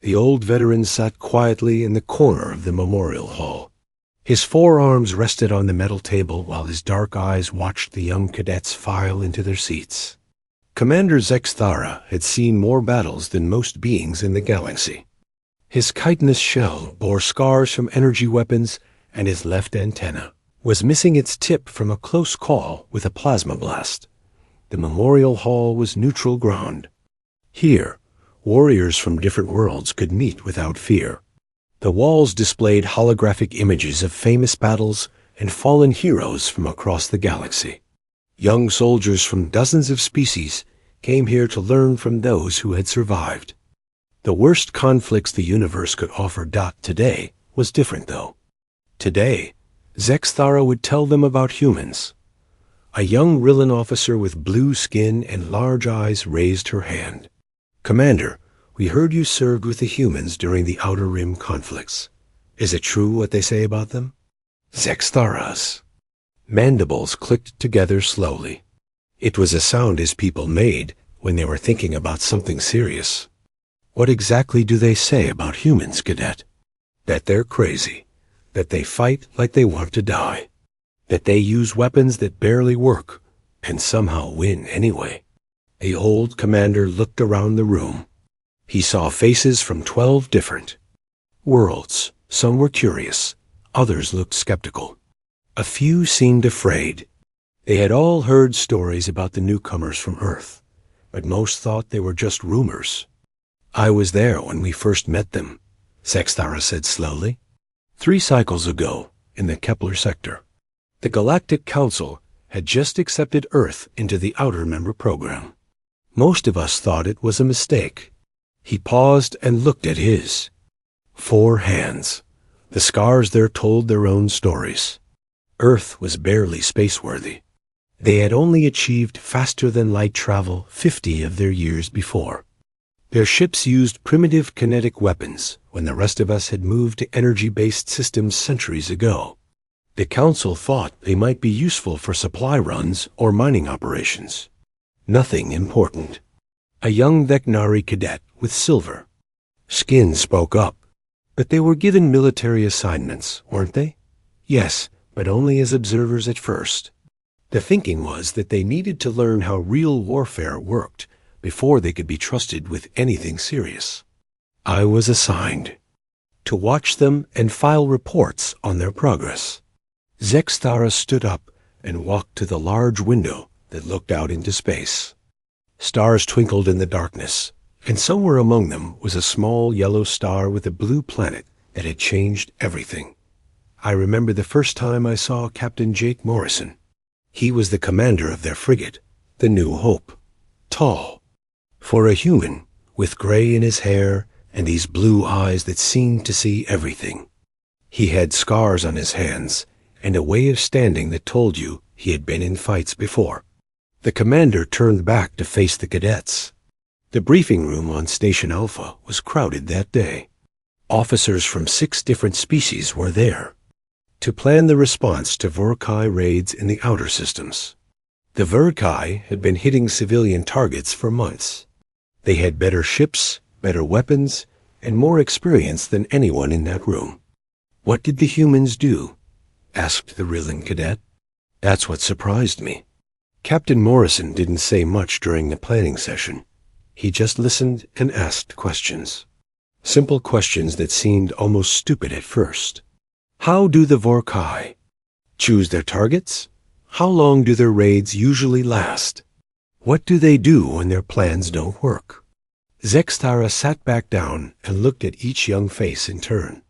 The old veteran sat quietly in the corner of the memorial hall. His forearms rested on the metal table while his dark eyes watched the young cadets file into their seats. Commander Zexthara had seen more battles than most beings in the galaxy. His chitinous shell bore scars from energy weapons, and his left antenna was missing its tip from a close call with a plasma blast. The memorial hall was neutral ground. Here, warriors from different worlds could meet without fear. The walls displayed holographic images of famous battles and fallen heroes from across the galaxy. Young soldiers from dozens of species came here to learn from those who had survived. The worst conflicts the universe could offer today was different, though. Today, Zexthara would tell them about humans. A young Rillan officer with blue skin and large eyes raised her hand. "Commander, we heard you served with the humans during the Outer Rim conflicts. Is it true what they say about them?" Zexthara's mandibles clicked together slowly. It was a sound his people made when they were thinking about something serious. "What exactly do they say about humans, Cadet?" "That they're crazy, that they fight like they want to die, that they use weapons that barely work and somehow win anyway." The old commander looked around the room. He saw faces from 12 different worlds. Some were curious, others looked skeptical. A few seemed afraid. They had all heard stories about the newcomers from Earth, but most thought they were just rumors. "I was there when we first met them," Zexthara said slowly. 3 cycles ago, in the Kepler sector. The Galactic Council had just accepted Earth into the Outer Member Program. Most of us thought it was a mistake." He paused and looked at his 4 hands. The scars there told their own stories. Earth was barely spaceworthy. They had only achieved faster-than-light travel 50 of their years before. Their ships used primitive kinetic weapons when the rest of us had moved to energy-based systems centuries ago. The Council thought they might be useful for supply runs or mining operations. Nothing important. A young Vecnari cadet with silver skin spoke up. "But they were given military assignments, weren't they?" "Yes, but only as observers at first. The thinking was that they needed to learn how real warfare worked before they could be trusted with anything serious. I was assigned to watch them and file reports on their progress." Zexthara stood up and walked to the large window that looked out into space. Stars twinkled in the darkness, and somewhere among them was a small yellow star with a blue planet that had changed everything. I remember the first time I saw Captain Jake Morrison. He was the commander of their frigate, the New Hope. Tall, for a human, with gray in his hair and these blue eyes that seemed to see everything. He had scars on his hands and a way of standing that told you he had been in fights before. The commander turned back to face the cadets. The briefing room on Station Alpha was crowded that day. Officers from 6 different species were there to plan the response to Vorkai raids in the outer systems. The Vorkai had been hitting civilian targets for months. They had better ships, better weapons, and more experience than anyone in that room. "What did the humans do?" asked the Rillan cadet. "That's what surprised me." Captain Morrison didn't say much during the planning session. He just listened and asked questions. Simple questions that seemed almost stupid at first. How do the Vorkai choose their targets? How long do their raids usually last? What do they do when their plans don't work? Zexthara sat back down and looked at each young face in turn.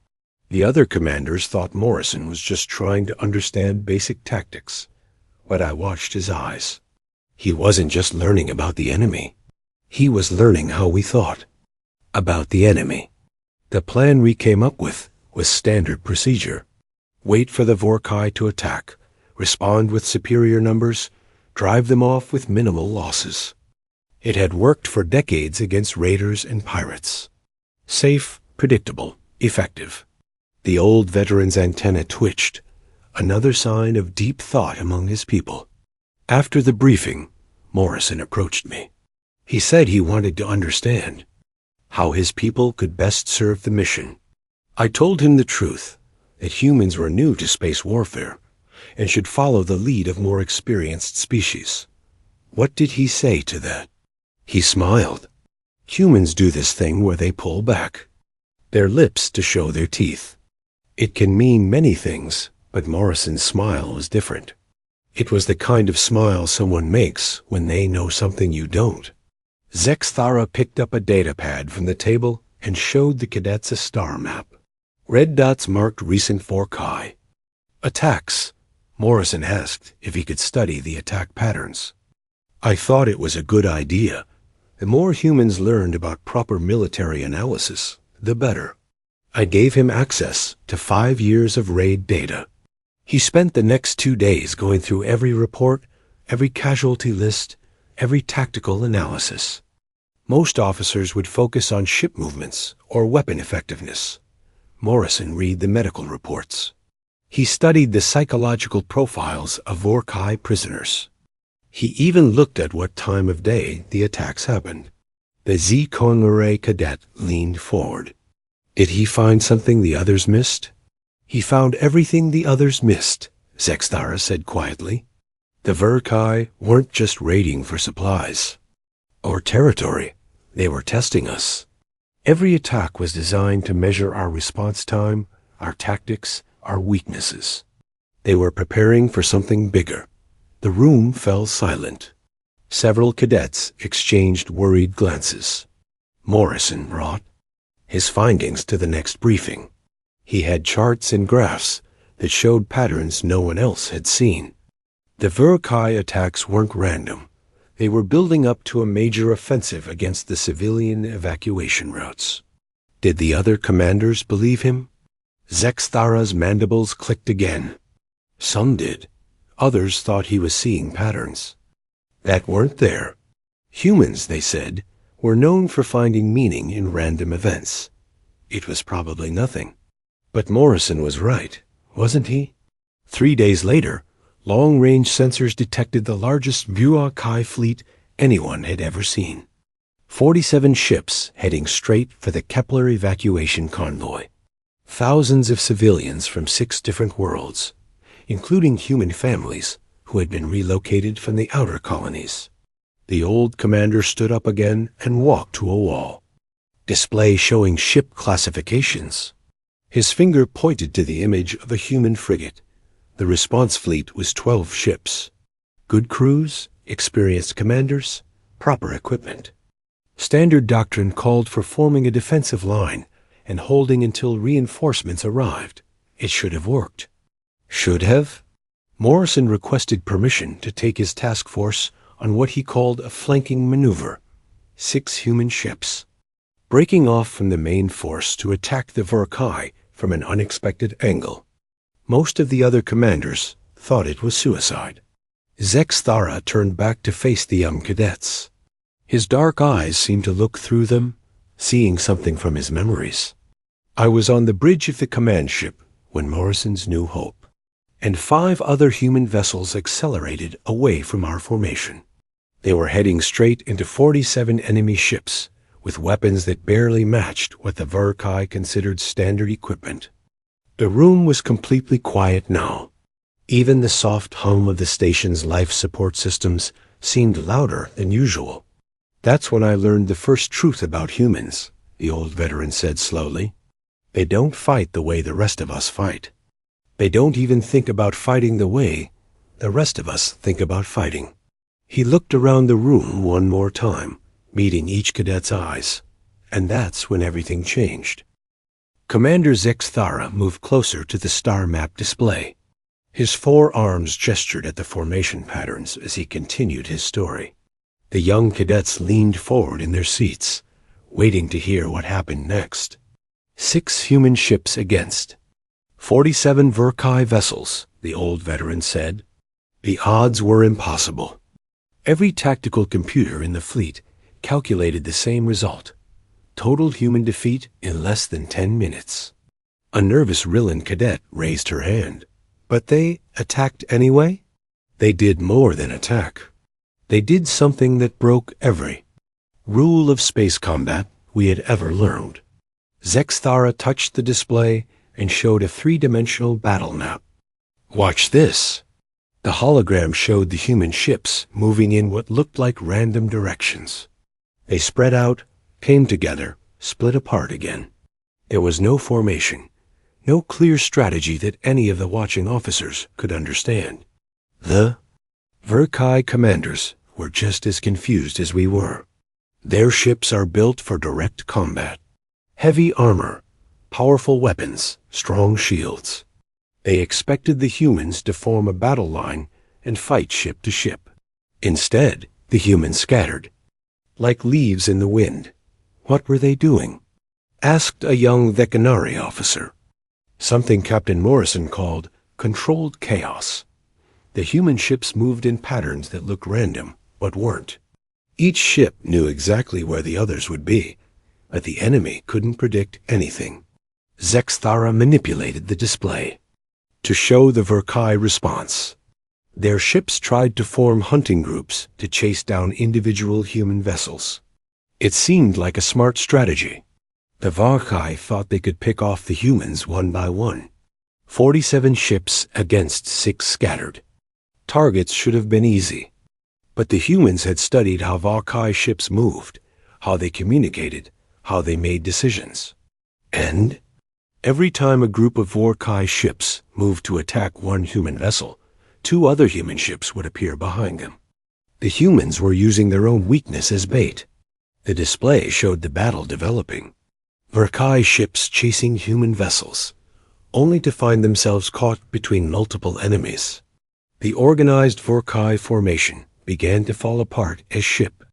The other commanders thought Morrison was just trying to understand basic tactics, but I watched his eyes. He wasn't just learning about the enemy. He was learning how we thought about the enemy. The plan we came up with was standard procedure. Wait for the Vorkai to attack, respond with superior numbers, drive them off with minimal losses. It had worked for decades against raiders and pirates. Safe, predictable, effective. The old veteran's antenna twitched, another sign of deep thought among his people. After the briefing, Morrison approached me. He said he wanted to understand. how his people could best serve the mission. I told him the truth, that humans were new to space warfare and should follow the lead of more experienced species. What did he say to that? He smiled. Humans do this thing where they pull back their lips to show their teeth. It can mean many things, but Morrison's smile was different. It was the kind of smile someone makes when they know something you don't. Zexthara picked up a datapad from the table and showed the cadets a star map. Red dots marked recent Vorkai. Attacks. Morrison asked if he could study the attack patterns. I thought it was a good idea. The more humans learned about proper military analysis, the better. I gave him access to 5 years of raid data. He spent the next 2 days going through every report, every casualty list, every tactical analysis. Most officers would focus on ship movements or weapon effectiveness. Morrison read the medical reports. He studied the psychological profiles of Vorkai prisoners. He even looked at what time of day the attacks happened. The Z-Kongare cadet leaned forward. Did he find something the others missed? He found everything the others missed, Zexthara said quietly. The Vorkai weren't just raiding for supplies or territory. They were testing us. Every attack was designed to measure our response time, our tactics, our weaknesses. They were preparing for something bigger. The room fell silent. Several cadets exchanged worried glances. Morrison brought his findings to the next briefing. He had charts and graphs that showed patterns no one else had seen. The Vorkai attacks weren't random. They were building up to a major offensive against the civilian evacuation routes. Did the other commanders believe him? Zexthara's mandibles clicked again. Some did. Others thought he was seeing patterns that weren't there. Humans, they said, were known for finding meaning in random events. It was probably nothing. But Morrison was right, wasn't he? 3 days later, long-range sensors detected the largest Vorkai fleet anyone had ever seen. 47 ships heading straight for the Kepler evacuation convoy. Thousands of civilians from 6 different worlds, including human families who had been relocated from the outer colonies. The old commander stood up again and walked to a wall. Display showing ship classifications. His finger pointed to the image of a human frigate. The response fleet was 12 ships. Good crews, experienced commanders, proper equipment. Standard doctrine called for forming a defensive line and holding until reinforcements arrived. It should have worked. Should have? Morrison requested permission to take his task force on what he called a flanking maneuver. 6 human ships, breaking off from the main force to attack the Vorkai from an unexpected angle. Most of the other commanders thought it was suicide. Zexthara turned back to face the young cadets. His dark eyes seemed to look through them, seeing something from his memories. I was on the bridge of the command ship when Morrison's New Hope, and 5 other human vessels accelerated away from our formation. They were heading straight into 47 enemy ships with weapons that barely matched what the Vorkai considered standard equipment. The room was completely quiet now. Even the soft hum of the station's life support systems seemed louder than usual. That's when I learned the first truth about humans, the old veteran said slowly. They don't fight the way the rest of us fight. They don't even think about fighting the way the rest of us think about fighting. He looked around the room one more time, meeting each cadet's eyes, and that's when everything changed. Commander Zexthara moved closer to the star map display. His 4 arms gestured at the formation patterns as he continued his story. The young cadets leaned forward in their seats, waiting to hear what happened next. 6 human ships against 47 Vorkai vessels, the old veteran said. The odds were impossible. Every tactical computer in the fleet calculated the same result. Total human defeat in less than 10 minutes. A nervous Rillan cadet raised her hand. But they attacked anyway? They did more than attack. They did something that broke every rule of space combat we had ever learned. Zexthara touched the display and showed a three-dimensional battle map. Watch this. The hologram showed the human ships moving in what looked like random directions. They spread out, came together, split apart again. There was no formation, no clear strategy that any of the watching officers could understand. The Verkai commanders were just as confused as we were. Their ships are built for direct combat. Heavy armor, powerful weapons, strong shields. They expected the humans to form a battle line and fight ship to ship. Instead, the humans scattered, like leaves in the wind. What were they doing? Asked a young Vecanari officer. Something Captain Morrison called controlled chaos. The human ships moved in patterns that looked random, but weren't. Each ship knew exactly where the others would be, but the enemy couldn't predict anything. Zexthara manipulated the display to show the Verkai response. Their ships tried to form hunting groups to chase down individual human vessels. It seemed like a smart strategy. The Verkai thought they could pick off the humans one by one. 47 ships against 6 scattered. Targets should have been easy. But the humans had studied how Verkai ships moved, how they communicated, how they made decisions. And every time a group of Verkai ships moved to attack one human vessel, 2 other human ships would appear behind them. The humans were using their own weakness as bait. The display showed the battle developing. Verkai ships chasing human vessels, only to find themselves caught between multiple enemies. The organized Verkai formation began to fall apart as ship.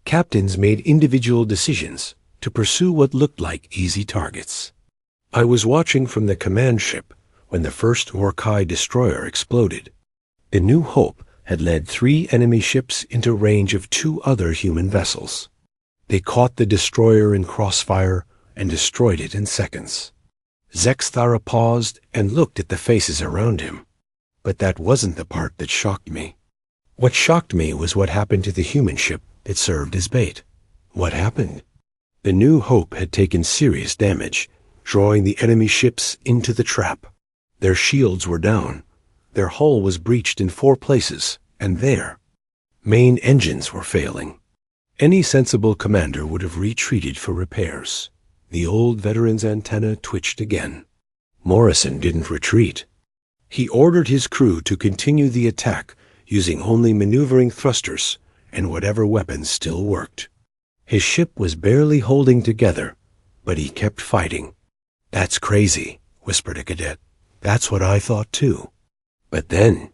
Captains made individual decisions to pursue what looked like easy targets. I was watching from the command ship when the first Verkai destroyer exploded. The New Hope had led 3 enemy ships into range of 2 other human vessels. They caught the destroyer in crossfire and destroyed it in seconds. Zexthara paused and looked at the faces around him. But that wasn't the part that shocked me. What shocked me was what happened to the human ship that served as bait. What happened? The New Hope had taken serious damage, drawing the enemy ships into the trap. Their shields were down. Their hull was breached in 4 places, and their main engines were failing. Any sensible commander would have retreated for repairs. The old veteran's antenna twitched again. Morrison didn't retreat. He ordered his crew to continue the attack using only maneuvering thrusters and whatever weapons still worked. His ship was barely holding together, but he kept fighting. "That's crazy," whispered a cadet. "That's what I thought too." But then,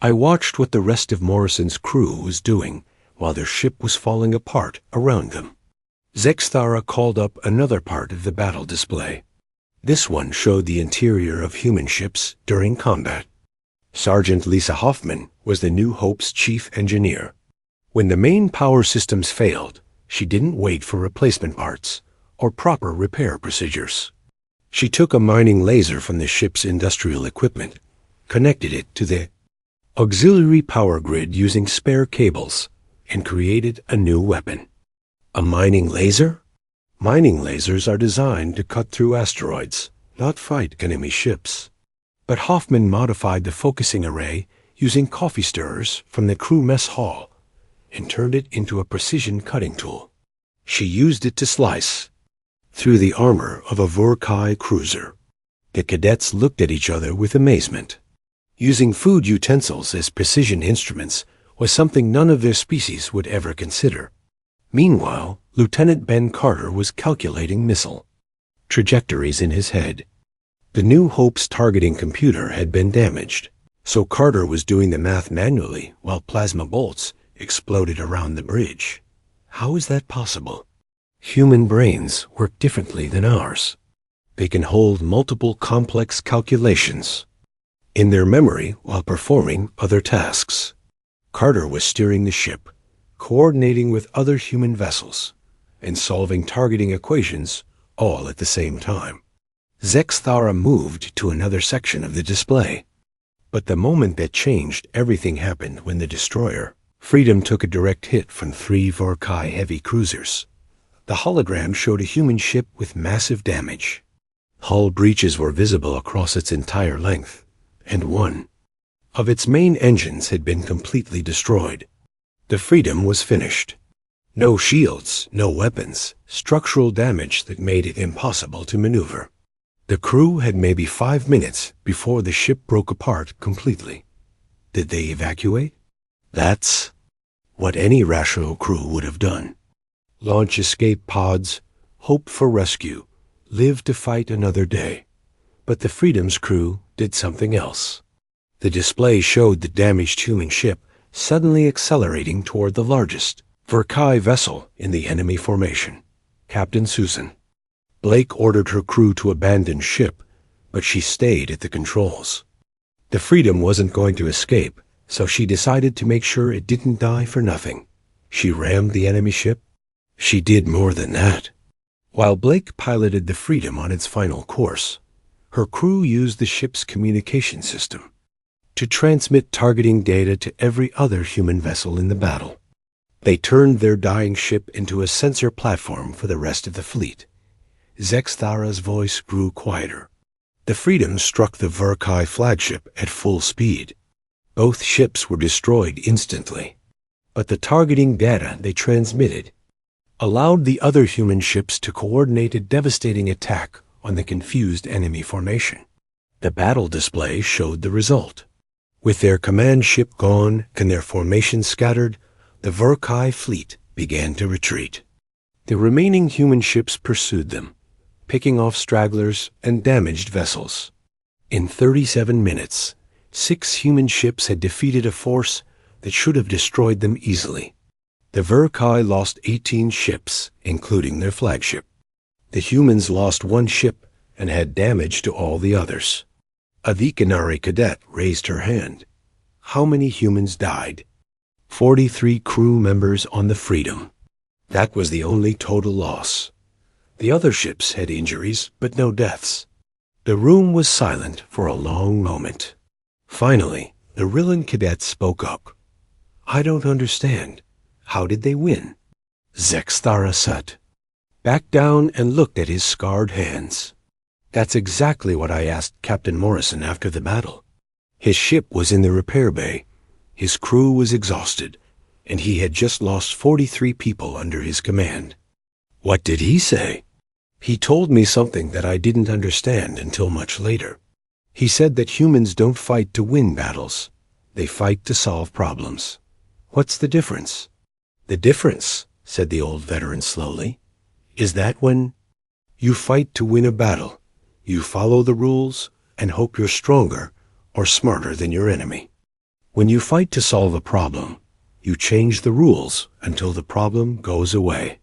I watched what the rest of Morrison's crew was doing while their ship was falling apart around them. Zexthara called up another part of the battle display. This one showed the interior of human ships during combat. Sergeant Lisa Hoffman was the New Hope's chief engineer. When the main power systems failed, she didn't wait for replacement parts or proper repair procedures. She took a mining laser from the ship's industrial equipment, connected it to the auxiliary power grid using spare cables, and created a new weapon. A mining laser? Mining lasers are designed to cut through asteroids, not fight enemy ships. But Hoffman modified the focusing array using coffee stirrers from the crew mess hall and turned it into a precision cutting tool. She used it to slice through the armor of a Verkai cruiser. The cadets looked at each other with amazement. Using food utensils as precision instruments was something none of their species would ever consider. Meanwhile, Lieutenant Ben Carter was calculating missile trajectories in his head. The New Hope's targeting computer had been damaged, so Carter was doing the math manually while plasma bolts exploded around the bridge. How is that possible? Human brains work differently than ours. They can hold multiple complex calculations in their memory while performing other tasks. Carter was steering the ship, coordinating with other human vessels, and solving targeting equations all at the same time. Zexthara moved to another section of the display. But the moment that changed everything happened when the destroyer Freedom took a direct hit from 3 Verkai heavy cruisers. The hologram showed a human ship with massive damage. Hull breaches were visible across its entire length, and one of its main engines had been completely destroyed. The Freedom was finished. No shields, no weapons, structural damage that made it impossible to maneuver. The crew had maybe 5 minutes before the ship broke apart completely. Did they evacuate? That's what any rational crew would have done. Launch escape pods, hope for rescue, live to fight another day. But the Freedom's crew did something else. The display showed the damaged human ship suddenly accelerating toward the largest Verkai vessel in the enemy formation, Captain Susan. Blake ordered her crew to abandon ship, but she stayed at the controls. The Freedom wasn't going to escape, so she decided to make sure it didn't die for nothing. She rammed the enemy ship. She did more than that. While Blake piloted the Freedom on its final course, her crew used the ship's communication system to transmit targeting data to every other human vessel in the battle. They turned their dying ship into a sensor platform for the rest of the fleet. Zexthara's voice grew quieter. The Freedom struck the Verkai flagship at full speed. Both ships were destroyed instantly, but the targeting data they transmitted allowed the other human ships to coordinate a devastating attack on the confused enemy formation. The battle display showed the result. With their command ship gone and their formation scattered, the Verkai fleet began to retreat. The remaining human ships pursued them, picking off stragglers and damaged vessels. In 37 minutes, 6 human ships had defeated a force that should have destroyed them easily. The Verkai lost 18 ships, including their flagship. The humans lost 1 ship and had damage to all the others. A Vikanari cadet raised her hand. How many humans died? 43 crew members on the Freedom. That was the only total loss. The other ships had injuries, but no deaths. The room was silent for a long moment. Finally, the Rillan cadet spoke up. I don't understand. How did they win? Zexthara sat back down and looked at his scarred hands. That's exactly what I asked Captain Morrison after the battle. His ship was in the repair bay. His crew was exhausted, and he had just lost 43 people under his command. What did he say? He told me something that I didn't understand until much later. He said that humans don't fight to win battles. They fight to solve problems. What's the difference? The difference, said the old veteran slowly, is that when you fight to win a battle, you follow the rules and hope you're stronger or smarter than your enemy. When you fight to solve a problem, you change the rules until the problem goes away.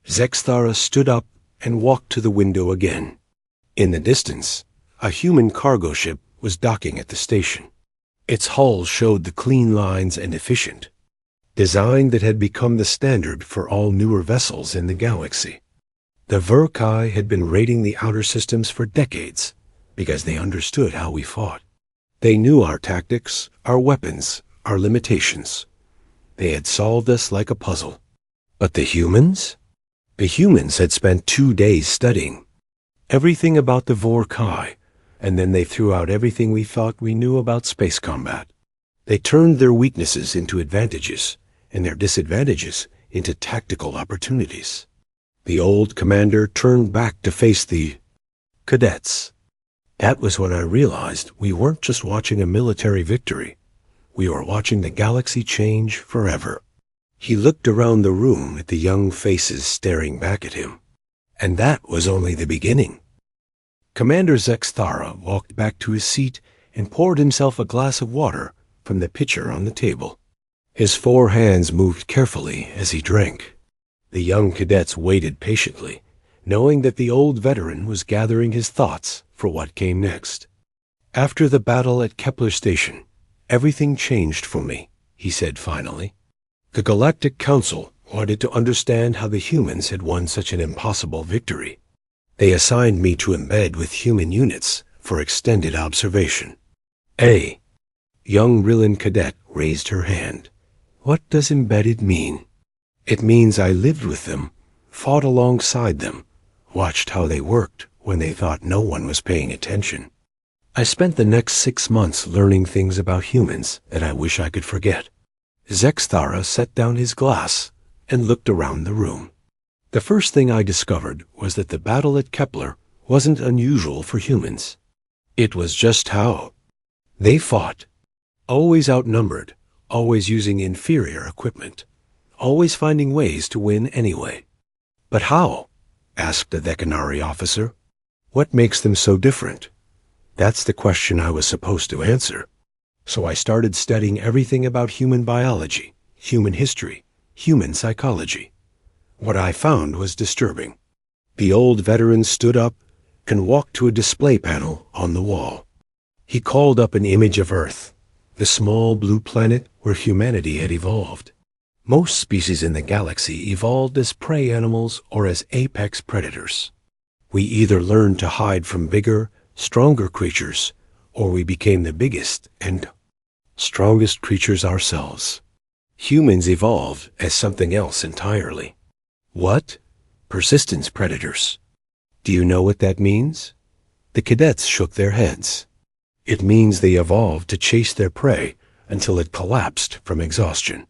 Zexthara stood up and walked to the window again. In the distance, a human cargo ship was docking at the station. Its hull showed the clean lines and efficient design that had become the standard for all newer vessels in the galaxy. The Verkai had been raiding the outer systems for decades because they understood how we fought. They knew our tactics, our weapons, our limitations. They had solved us like a puzzle. But the humans? The humans had spent 2 days studying everything about the Verkai, and then they threw out everything we thought we knew about space combat. They turned their weaknesses into advantages, and their disadvantages into tactical opportunities. The old commander turned back to face the cadets. That was when I realized we weren't just watching a military victory. We were watching the galaxy change forever. He looked around the room at the young faces staring back at him. And that was only the beginning. Commander Zexthara walked back to his seat and poured himself a glass of water from the pitcher on the table. His 4 hands moved carefully as he drank. The young cadets waited patiently, knowing that the old veteran was gathering his thoughts for what came next. After the battle at Kepler Station, everything changed for me, he said finally. The Galactic Council wanted to understand how the humans had won such an impossible victory. They assigned me to embed with human units for extended observation. A young Rillan cadet raised her hand. What does embedded mean? It means I lived with them, fought alongside them, watched how they worked when they thought no one was paying attention. I spent the next 6 months learning things about humans that I wish I could forget. Zexthara set down his glass and looked around the room. The first thing I discovered was that the battle at Kepler wasn't unusual for humans. It was just how they fought. Always outnumbered, always using inferior equipment, always finding ways to win anyway. But how? Asked a veterinary officer. What makes them so different? That's the question I was supposed to answer. So I started studying everything about human biology, human history, human psychology. What I found was disturbing. The old veteran stood up and walked to a display panel on the wall. He called up an image of Earth, the small blue planet where humanity had evolved. Most species in the galaxy evolved as prey animals or as apex predators. We either learned to hide from bigger, stronger creatures, or we became the biggest and strongest creatures ourselves. Humans evolved as something else entirely. What? Persistence predators. Do you know what that means? The cadets shook their heads. It means they evolved to chase their prey until it collapsed from exhaustion.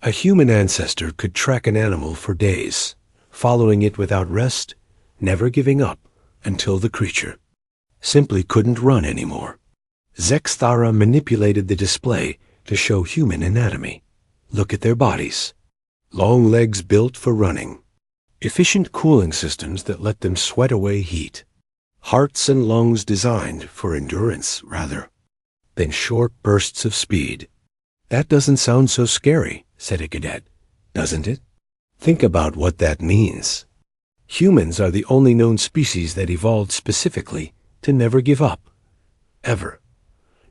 A human ancestor could track an animal for days, following it without rest, never giving up until the creature simply couldn't run anymore. Zexthara manipulated the display to show human anatomy. Look at their bodies. Long legs built for running. Efficient cooling systems that let them sweat away heat. Hearts and lungs designed for endurance, rather. Then short bursts of speed. That doesn't sound so scary, said a cadet, doesn't it? Think about what that means. Humans are the only known species that evolved specifically to never give up. Ever.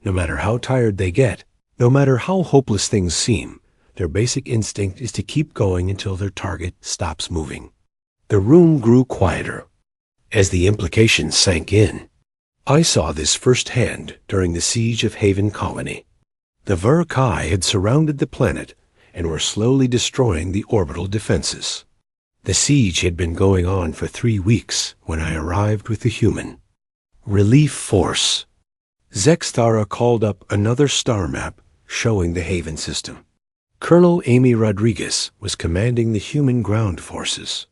No matter how tired they get, no matter how hopeless things seem, their basic instinct is to keep going until their target stops moving. The room grew quieter. As the implications sank in, I saw this firsthand during the siege of Haven Colony. The Vur-Kai had surrounded the planet and were slowly destroying the orbital defenses. The siege had been going on for 3 weeks when I arrived with the human relief force. Zexthara called up another star map showing the Haven system. Colonel Amy Rodriguez was commanding the human ground forces.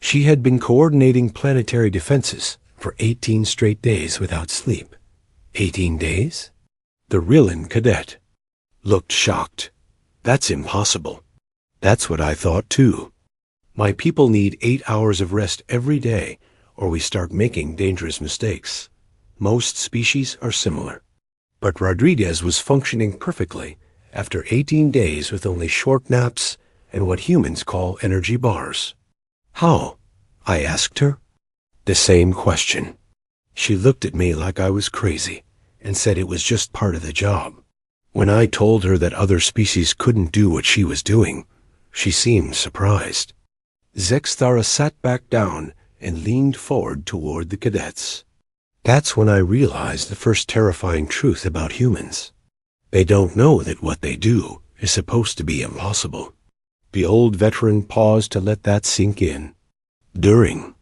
She had been coordinating planetary defenses for 18 straight days without sleep. 18 days? The Rillan cadet looked shocked. That's impossible. That's what I thought too. My people need 8 hours of rest every day, or we start making dangerous mistakes. Most species are similar. But Rodriguez was functioning perfectly after 18 days with only short naps and what humans call energy bars. How? I asked her. The same question. She looked at me like I was crazy and said it was just part of the job. When I told her that other species couldn't do what she was doing, she seemed surprised. Zexthara sat back down and leaned forward toward the cadets. That's when I realized the first terrifying truth about humans. They don't know that what they do is supposed to be impossible. The old veteran paused to let that sink in. During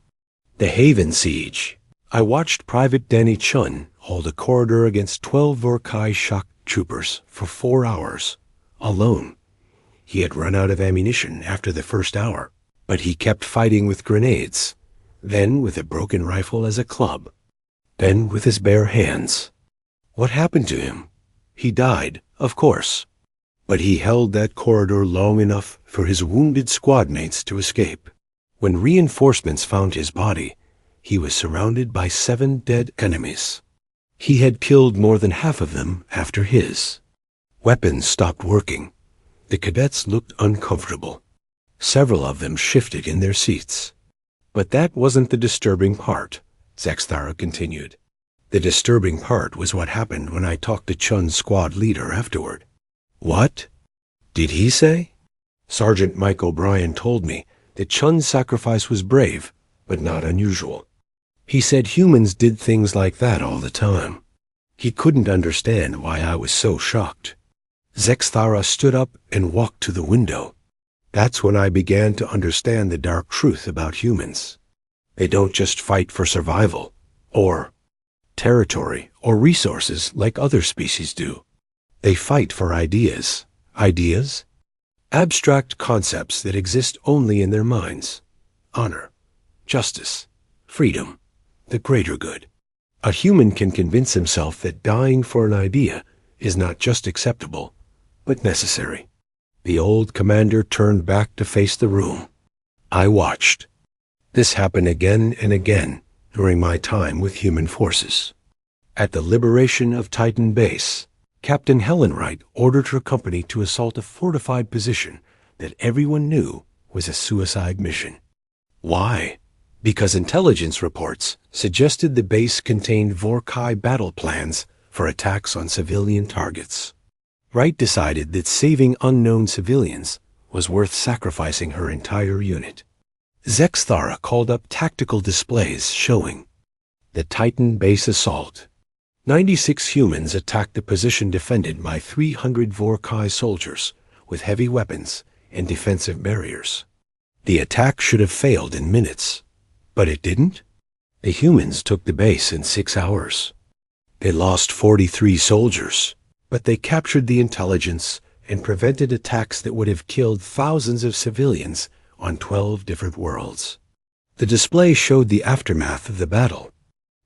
the Haven siege, I watched Private Danny Chun hold a corridor against 12 Vur-Kai shock troopers for 4 hours, alone. He had run out of ammunition after the first hour, but he kept fighting with grenades, then with a broken rifle as a club, then with his bare hands. What happened to him? He died, of course, but he held that corridor long enough for his wounded squad mates to escape. When reinforcements found his body, he was surrounded by 7 dead enemies. He had killed more than half of them after his weapons stopped working. The cadets looked uncomfortable. Several of them shifted in their seats. But that wasn't the disturbing part, Zexthara continued. The disturbing part was what happened when I talked to Chun's squad leader afterward. What did he say? Sergeant Mike O'Brien told me that Chun's sacrifice was brave, but not unusual. He said humans did things like that all the time. He couldn't understand why I was so shocked. Zexthara stood up and walked to the window. That's when I began to understand the dark truth about humans. They don't just fight for survival, or territory, or resources like other species do. They fight for ideas. Ideas? Abstract concepts that exist only in their minds. Honor, justice, freedom, the greater good. A human can convince himself that dying for an idea is not just acceptable, but necessary. The old commander turned back to face the room. I watched. This happened again and again during my time with human forces. At the liberation of Titan Base, Captain Hellenreich ordered her company to assault a fortified position that everyone knew was a suicide mission. Why? Because intelligence reports suggested the base contained Vorkai battle plans for attacks on civilian targets. Wright decided that saving unknown civilians was worth sacrificing her entire unit. Zexthara called up tactical displays showing the Titan base assault. 96 humans attacked the position defended by 300 Vorkai soldiers with heavy weapons and defensive barriers. The attack should have failed in minutes, but it didn't. The humans took the base in 6 hours. They lost 43 soldiers, but they captured the intelligence and prevented attacks that would have killed thousands of civilians on 12 different worlds. The display showed the aftermath of the battle.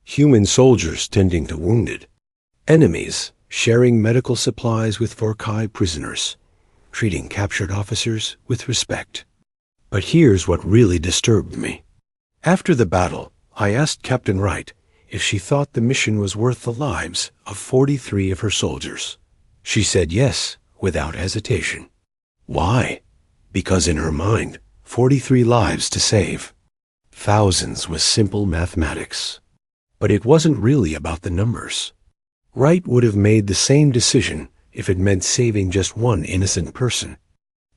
Human soldiers tending to wounded. Enemies sharing medical supplies with Vorkai prisoners, treating captured officers with respect. But here's what really disturbed me. After the battle, I asked Captain Wright if she thought the mission was worth the lives of 43 of her soldiers. She said yes, without hesitation. Why? Because in her mind, 43 lives to save. Thousands was simple mathematics. But it wasn't really about the numbers. Wright would have made the same decision if it meant saving just one innocent person.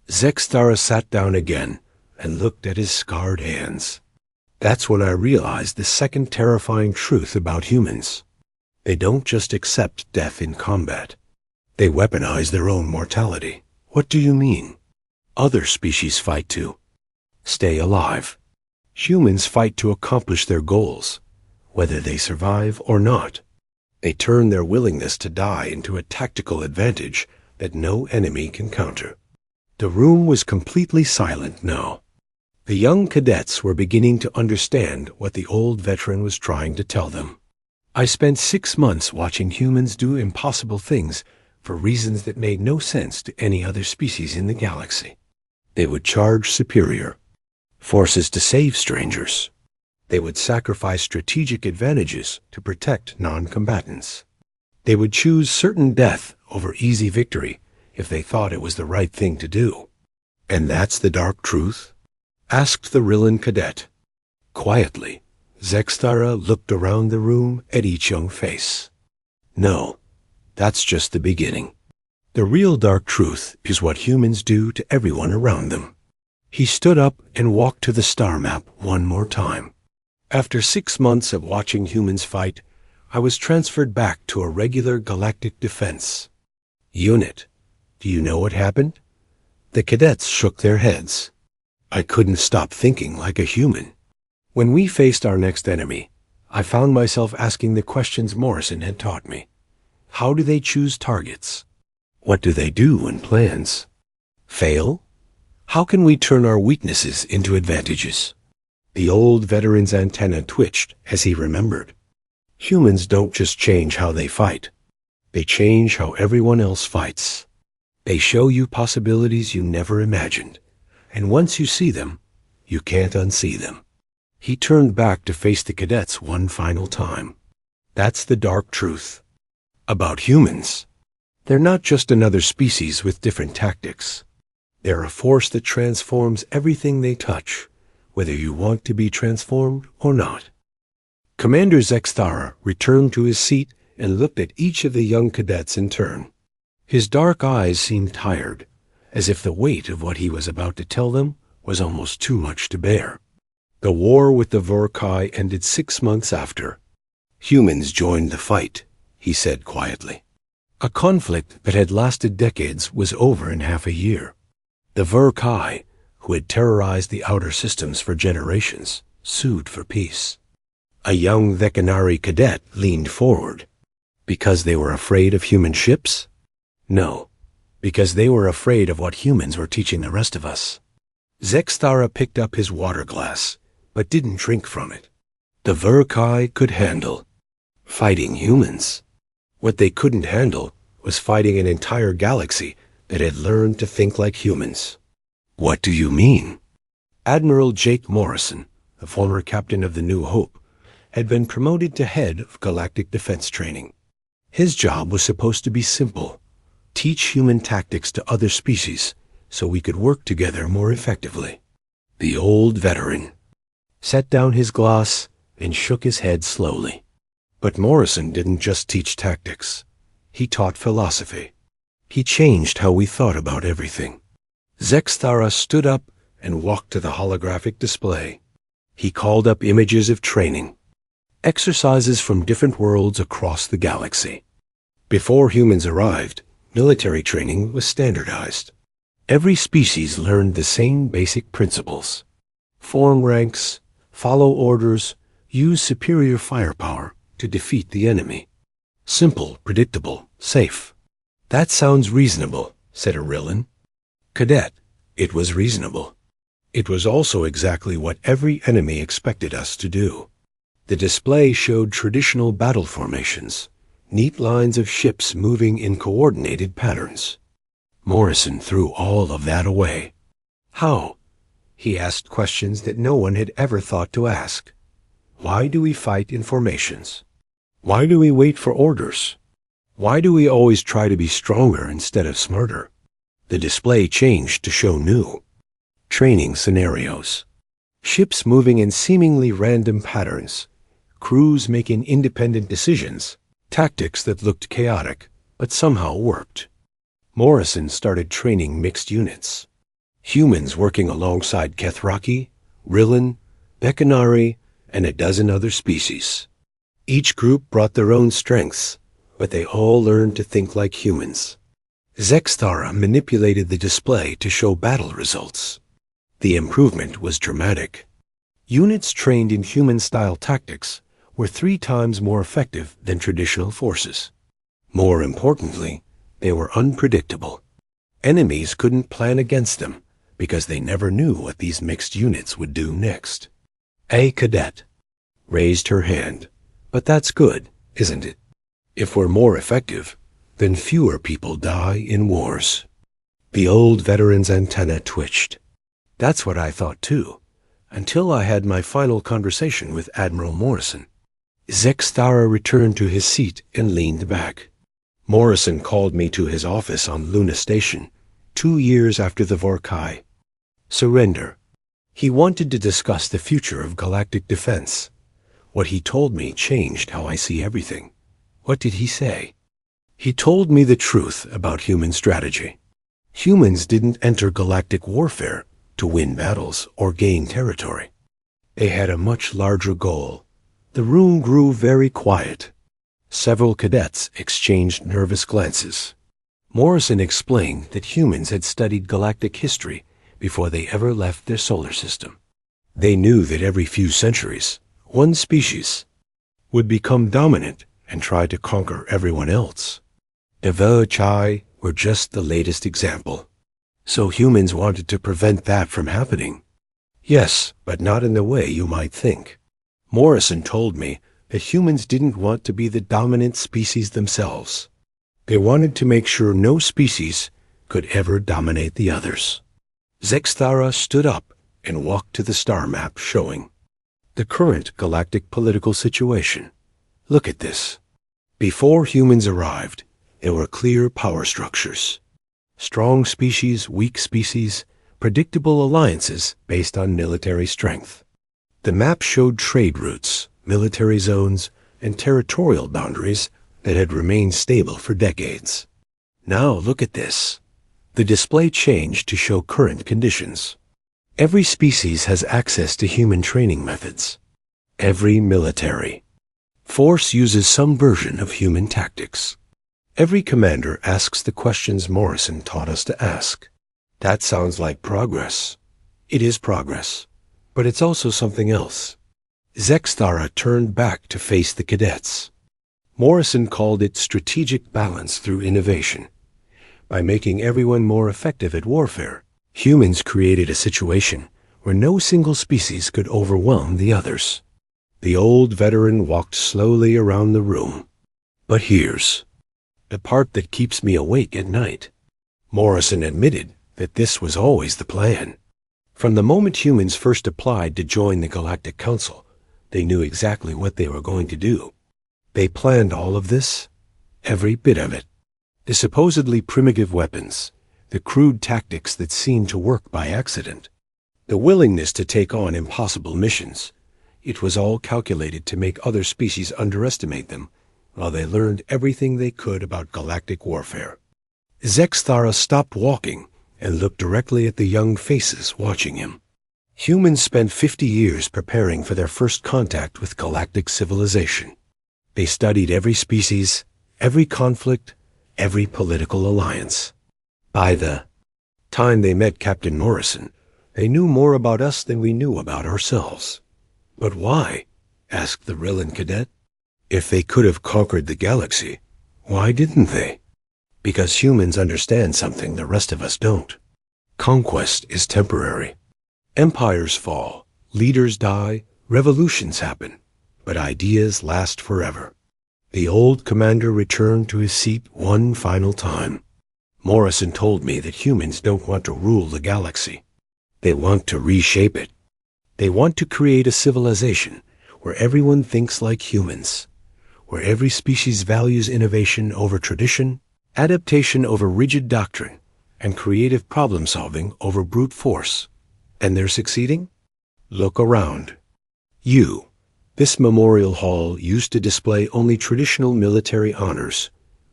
Zexthara sat down again and looked at his scarred hands. That's when I realized the second terrifying truth about humans. They don't just accept death in combat. They weaponize their own mortality. What do you mean? Other species fight to stay alive. Humans fight to accomplish their goals, whether they survive or not. They turn their willingness to die into a tactical advantage that no enemy can counter. The room was completely silent now. The young cadets were beginning to understand what the old veteran was trying to tell them. I spent 6 months watching humans do impossible things for reasons that made no sense to any other species in the galaxy. They would charge superior forces to save strangers. They would sacrifice strategic advantages to protect non-combatants. They would choose certain death over easy victory if they thought it was the right thing to do. And that's the dark truth? Asked the Rillan cadet. Quietly, Zexthara looked around the room at each young face. No, that's just the beginning. The real dark truth is what humans do to everyone around them. He stood up and walked to the star map one more time. After 6 months of watching humans fight, I was transferred back to a regular galactic defense unit. Do you know what happened? The cadets shook their heads. I couldn't stop thinking like a human. When we faced our next enemy, I found myself asking the questions Morrison had taught me. How do they choose targets? What do they do when plans fail? How can we turn our weaknesses into advantages? The old veteran's antenna twitched as he remembered. Humans don't just change how they fight. They change how everyone else fights. They show you possibilities you never imagined, and once you see them, you can't unsee them. He turned back to face the cadets one final time. That's the dark truth about humans. They're not just another species with different tactics. They're a force that transforms everything they touch, whether you want to be transformed or not. Commander Zexthara returned to his seat and looked at each of the young cadets in turn. His dark eyes seemed tired, as if the weight of what he was about to tell them was almost too much to bear. The war with the Vorkai ended 6 months after. Humans joined the fight, he said quietly. A conflict that had lasted decades was over in half a year. The Vorkai, who had terrorized the outer systems for generations, sued for peace. A young Vecanari cadet leaned forward. Because they were afraid of human ships? No, because they were afraid of what humans were teaching the rest of us. Zexthara picked up his water glass, but didn't drink from it. The Verkai could handle fighting humans. What they couldn't handle was fighting an entire galaxy that had learned to think like humans. What do you mean? Admiral Jake Morrison, the former captain of the New Hope, had been promoted to head of Galactic Defense Training. His job was supposed to be simple: teach human tactics to other species so we could work together more effectively. The old veteran set down his glass and shook his head slowly. But Morrison didn't just teach tactics. He taught philosophy. He changed how we thought about everything. Zexthara stood up and walked to the holographic display. He called up images of training, exercises from different worlds across the galaxy. Before humans arrived, military training was standardized. Every species learned the same basic principles: form ranks, follow orders, use superior firepower to defeat the enemy. Simple, predictable, safe. That sounds reasonable, said Arillan. Cadet, it was reasonable. It was also exactly what every enemy expected us to do. The display showed traditional battle formations, neat lines of ships moving in coordinated patterns. Morrison threw all of that away. How? He asked questions that no one had ever thought to ask. Why do we fight in formations? Why do we wait for orders? Why do we always try to be stronger instead of smarter? The display changed to show new training scenarios. Ships moving in seemingly random patterns, crews making independent decisions, tactics that looked chaotic but somehow worked. Morrison started training mixed units. Humans working alongside Kethraki, Rillan, Vecanari, and a dozen other species. Each group brought their own strengths, but they all learned to think like humans. Zexthara manipulated the display to show battle results. The improvement was dramatic. Units trained in human-style tactics were 3 times more effective than traditional forces. More importantly, they were unpredictable. Enemies couldn't plan against them because they never knew what these mixed units would do next. A cadet raised her hand. But that's good, isn't it? If we're more effective, then fewer people die in wars. The old veteran's antenna twitched. That's what I thought too, until I had my final conversation with Admiral Morrison. Zexthara returned to his seat and leaned back. Morrison called me to his office on Luna Station, 2 years after the Vorkai surrender. He wanted to discuss the future of galactic defense. What he told me changed how I see everything. What did he say? He told me the truth about human strategy. Humans didn't enter galactic warfare to win battles or gain territory. They had a much larger goal. The room grew very quiet. Several cadets exchanged nervous glances. Morrison explained that humans had studied galactic history before they ever left their solar system. They knew that every few centuries, one species would become dominant and try to conquer everyone else. The Verkai were just the latest example. So humans wanted to prevent that from happening. Yes, but not in the way you might think. Morrison told me that humans didn't want to be the dominant species themselves. They wanted to make sure no species could ever dominate the others. Zexthara stood up and walked to the star map showing the current galactic political situation. Look at this. Before humans arrived, there were clear power structures. Strong species, weak species, predictable alliances based on military strength. The map showed trade routes, military zones, and territorial boundaries that had remained stable for decades. Now look at this. The display changed to show current conditions. Every species has access to human training methods. Every military force uses some version of human tactics. Every commander asks the questions Morrison taught us to ask. That sounds like progress. It is progress, but it's also something else. Zexthara turned back to face the cadets. Morrison called it strategic balance through innovation. By making everyone more effective at warfare, humans created a situation where no single species could overwhelm the others. The old veteran walked slowly around the room. But here's the part that keeps me awake at night. Morrison admitted that this was always the plan. From the moment humans first applied to join the Galactic Council, they knew exactly what they were going to do. They planned all of this, every bit of it. The supposedly primitive weapons, the crude tactics that seemed to work by accident, the willingness to take on impossible missions. It was all calculated to make other species underestimate them, while they learned everything they could about galactic warfare. Zexthara stopped walking and looked directly at the young faces watching him. Humans spent 50 years preparing for their first contact with galactic civilization. They studied every species, every conflict, every political alliance. By the time they met Captain Morrison, they knew more about us than we knew about ourselves. But why? Asked the Rillan cadet. If they could have conquered the galaxy, why didn't they? Because humans understand something the rest of us don't. Conquest is temporary. Empires fall, leaders die, revolutions happen, but ideas last forever. The old commander returned to his seat one final time. Morrison told me that humans don't want to rule the galaxy. They want to reshape it. They want to create a civilization where everyone thinks like humans, where every species values innovation over tradition, adaptation over rigid doctrine, and creative problem-solving over brute force. And they're succeeding? Look around. This memorial hall used to display only traditional military honors,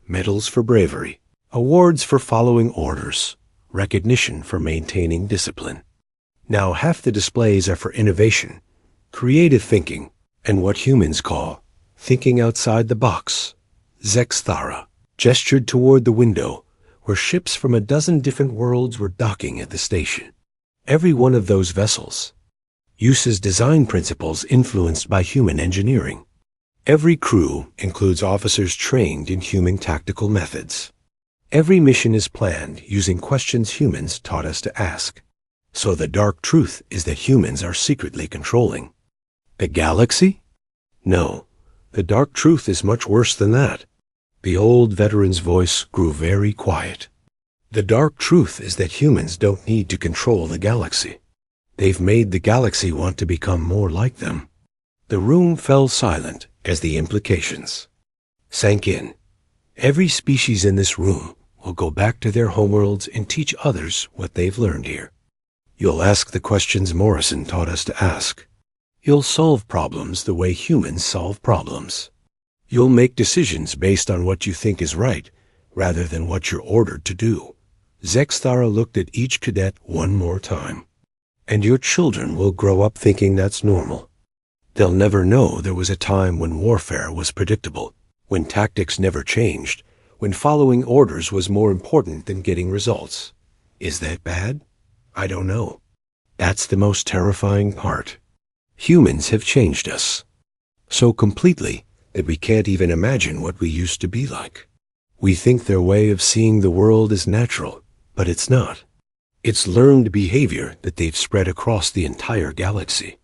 medals for bravery, awards for following orders, recognition for maintaining discipline. Now half the displays are for innovation, creative thinking, and what humans call thinking outside the box. Zexthara gestured toward the window, where ships from a dozen different worlds were docking at the station. Every one of those vessels uses design principles influenced by human engineering. Every crew includes officers trained in human tactical methods. Every mission is planned using questions humans taught us to ask. So the dark truth is that humans are secretly controlling the galaxy? No, the dark truth is much worse than that. The old veteran's voice grew very quiet. The dark truth is that humans don't need to control the galaxy. They've made the galaxy want to become more like them. The room fell silent as the implications sank in. Every species in this room will go back to their homeworlds and teach others what they've learned here. You'll ask the questions Morrison taught us to ask. You'll solve problems the way humans solve problems. You'll make decisions based on what you think is right, rather than what you're ordered to do. Zexthara looked at each cadet one more time. And your children will grow up thinking that's normal. They'll never know there was a time when warfare was predictable, when tactics never changed, when following orders was more important than getting results. Is that bad? I don't know. That's the most terrifying part. Humans have changed us so completely that we can't even imagine what we used to be like. We think their way of seeing the world is natural, but it's not. It's learned behavior that they've spread across the entire galaxy.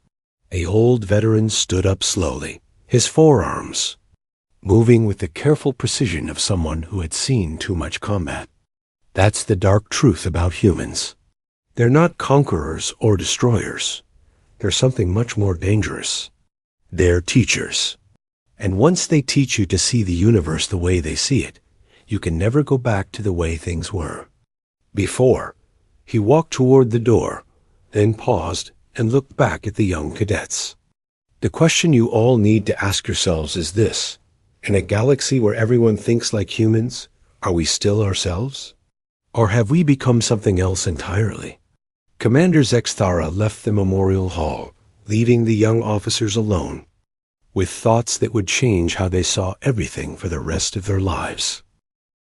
A old veteran stood up slowly, his forearms moving with the careful precision of someone who had seen too much combat. That's the dark truth about humans. They're not conquerors or destroyers. They're something much more dangerous. They're teachers. And once they teach you to see the universe the way they see it, you can never go back to the way things were. Before, he walked toward the door, then paused and looked back at the young cadets. The question you all need to ask yourselves is this: in a galaxy where everyone thinks like humans, are we still ourselves? Or have we become something else entirely? Commander Zexthara left the memorial hall, leaving the young officers alone, with thoughts that would change how they saw everything for the rest of their lives.